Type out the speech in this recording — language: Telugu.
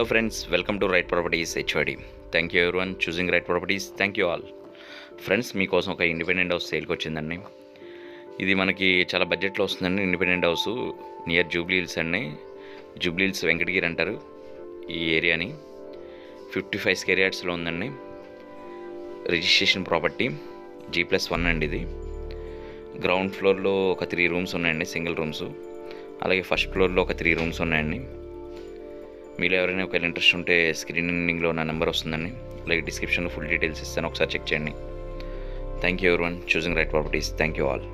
friends, welcome to Right Properties HYD. Thank you everyone choosing Right Properties. Thank you all. Friends మీకోసం ఒక ఇండిపెండెంట్ హౌస్ సేల్కి వచ్చిందండి. ఇది మనకి చాలా బడ్జెట్లో వస్తుందండి. Independent house near Jubilee hills అండి. జూబ్లీ హిల్స్ వెంకటగిరి అంటారు ఈ ఏరియాని. 55 స్క్వేర్ యార్డ్స్లో ఉందండి. రిజిస్ట్రేషన్ ప్రాపర్టీ G+1 అండి. ఇది గ్రౌండ్ ఫ్లోర్లో ఒక 3 రూమ్స్ ఉన్నాయండి, సింగిల్ రూమ్స్. అలాగే ఫస్ట్ ఫ్లోర్లో ఒక 3 రూమ్స్ ఉన్నాయండి. మీలో ఎవరైనా ఒకవేళ ఇంట్రెస్ట్ ఉంటే స్క్రీన్ ఎండింగ్లో నా నెంబర్ వస్తుందండి. అలాగే డిస్క్రిప్షన్లో ఫుల్ డీటెయిల్స్ ఇస్తాను, ఒకసారి చెక్ చేయండి. Thank you everyone choosing right properties. Thank you all.